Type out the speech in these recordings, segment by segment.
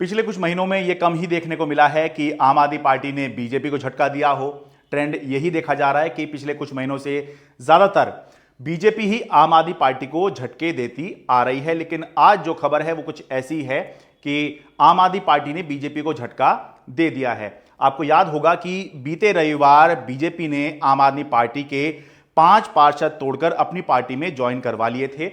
पिछले कुछ महीनों में यह कम ही देखने को मिला है कि आम आदमी पार्टी ने बीजेपी को झटका दिया हो। ट्रेंड यही देखा जा रहा है कि पिछले कुछ महीनों से ज्यादातर बीजेपी ही आम आदमी पार्टी को झटके देती आ रही है। लेकिन आज जो खबर है वो कुछ ऐसी है कि आम आदमी पार्टी ने बीजेपी को झटका दे दिया है। आपको याद होगा कि बीते रविवार बीजेपी ने आम आदमी पार्टी के 5 पार्षद तोड़कर अपनी पार्टी में ज्वाइन करवा लिए थे।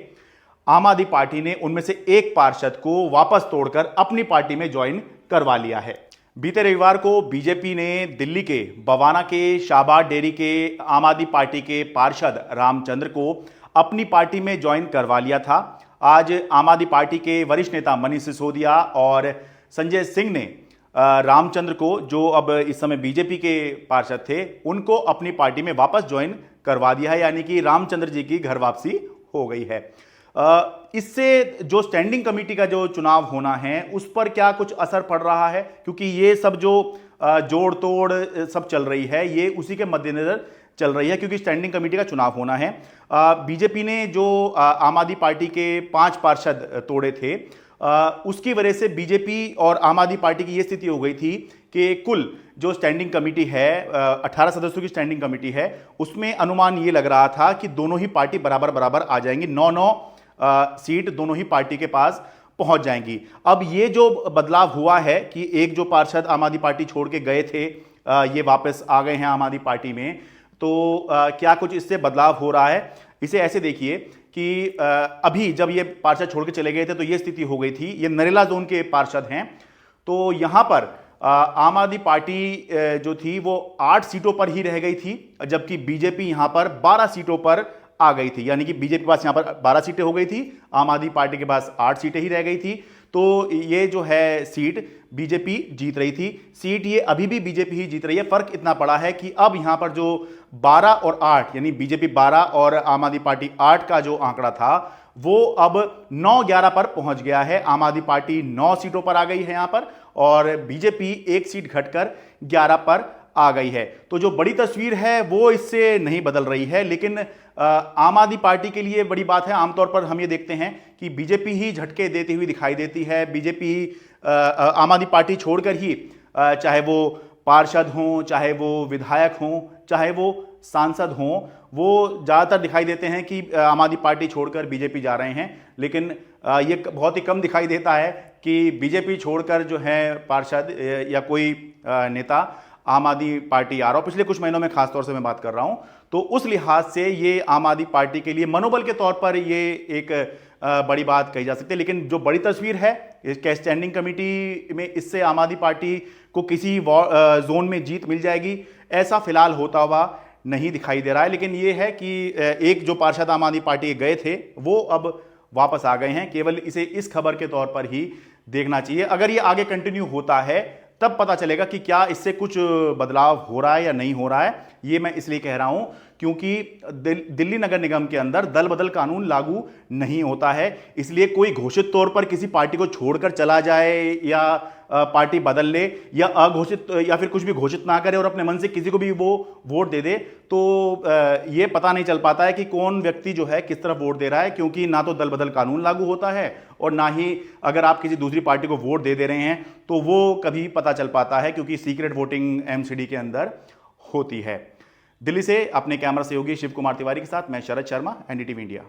आम आदमी पार्टी ने उनमें से एक पार्षद को वापस तोड़कर अपनी पार्टी में ज्वाइन करवा लिया है। बीते रविवार को बीजेपी ने दिल्ली के बवाना के शाहबाद डेयरी के आम आदमी पार्टी के पार्षद रामचंद्र को अपनी पार्टी में ज्वाइन करवा लिया था। आज आम आदमी पार्टी के वरिष्ठ नेता मनीष सिसोदिया और संजय सिंह ने रामचंद्र को, जो अब इस समय बीजेपी के पार्षद थे, उनको अपनी पार्टी में वापस ज्वाइन करवा दिया है। यानी कि रामचंद्र जी की घर वापसी हो गई है। इससे जो स्टैंडिंग कमेटी का जो चुनाव होना है उस पर क्या कुछ असर पड़ रहा है, क्योंकि ये सब जो जोड़ तोड़ सब चल रही है ये उसी के मद्देनजर चल रही है, क्योंकि स्टैंडिंग कमेटी का चुनाव होना है। बीजेपी ने जो आम आदमी पार्टी के 5 पार्षद तोड़े थे, उसकी वजह से बीजेपी और आम आदमी पार्टी की ये स्थिति हो गई थी कि कुल जो स्टैंडिंग कमेटी है, 18 सदस्यों की स्टैंडिंग कमेटी है, उसमें अनुमान ये लग रहा था कि दोनों ही पार्टी बराबर बराबर आ जाएंगी। 9-9 सीट दोनों ही पार्टी के पास पहुंच जाएंगी। अब ये जो बदलाव हुआ है कि एक जो पार्षद आम आदमी पार्टी छोड़ के गए थे, ये वापस आ गए हैं आम आदमी पार्टी में, तो क्या कुछ इससे बदलाव हो रहा है? इसे ऐसे देखिए कि अभी जब ये पार्षद छोड़ के चले गए थे तो ये स्थिति हो गई थी। ये नरेला जोन के पार्षद हैं, तो यहां पर आम आदमी पार्टी जो थी वो 8 सीटों पर ही रह गई थी, जबकि बीजेपी यहां पर 12 सीटों पर आ गई थी। यानी कि बीजेपी के पास यहां पर 12 सीटें हो गई थी, आम आदमी पार्टी के पास 8 सीटें ही रह गई थी। तो ये जो है सीट बीजेपी जीत रही थी। सीट ये अभी भी बीजेपी ही जीत रही है। फर्क इतना पड़ा है कि अब यहां पर जो 12 और 8 यानी बीजेपी 12 और आम आदमी पार्टी 8 का जो आंकड़ा था वो अब 9-11 पर पहुंच गया है। आम आदमी पार्टी 9 सीटों पर आ गई है यहां पर, और बीजेपी 1 सीट घटकर 11 पर आ गई है। तो जो बड़ी तस्वीर है वो इससे नहीं बदल रही है, लेकिन आम आदमी पार्टी के लिए बड़ी बात है। आमतौर पर हम ये देखते हैं कि बीजेपी ही झटके देती हुई दिखाई देती है। बीजेपी आम आदमी पार्टी छोड़कर ही, चाहे वो पार्षद हों, चाहे वो विधायक हों, चाहे वो सांसद हों, वो ज़्यादातर दिखाई देते हैं कि आम आदमी पार्टी छोड़कर बीजेपी जा रहे हैं। लेकिन ये बहुत ही कम दिखाई देता है कि बीजेपी छोड़कर जो है पार्षद या कोई नेता आम आदमी पार्टी आ रहा हो। पिछले कुछ महीनों में खासतौर से मैं बात कर रहा हूं, तो उस लिहाज से ये आम आदमी पार्टी के लिए मनोबल के तौर पर ये एक बड़ी बात कही जा सकती है। लेकिन जो बड़ी तस्वीर है इसके स्टैंडिंग कमेटी में, इससे आम आदमी पार्टी को किसी जोन में जीत मिल जाएगी, ऐसा फिलहाल होता हुआ नहीं दिखाई दे रहा है। लेकिन ये है कि एक जो पार्षद आम आदमी पार्टी के गए थे वो अब वापस आ गए हैं। केवल इसे इस खबर के तौर पर ही देखना चाहिए। अगर ये आगे कंटिन्यू होता है तब पता चलेगा कि क्या इससे कुछ बदलाव हो रहा है या नहीं हो रहा है। ये मैं इसलिए कह रहा हूं क्योंकि दिल्ली नगर निगम के अंदर दल बदल कानून लागू नहीं होता है। इसलिए कोई घोषित तौर पर किसी पार्टी को छोड़कर चला जाए या पार्टी बदल ले, या अघोषित या फिर कुछ भी घोषित ना करे और अपने मन से किसी को भी वो वोट दे दे, तो ये पता नहीं चल पाता है कि कौन व्यक्ति जो है किस तरफ वोट दे रहा है, क्योंकि ना तो दल बदल कानून लागू होता है और ना ही अगर आप किसी दूसरी पार्टी को वोट दे रहे हैं तो वो कभी पता चल पाता है, क्योंकि सीक्रेट वोटिंग एमसीडी के अंदर होती है। दिल्ली से अपने कैमरा सहयोगी शिव कुमार तिवारी के साथ मैं शरद शर्मा, एनडीटीवी इंडिया।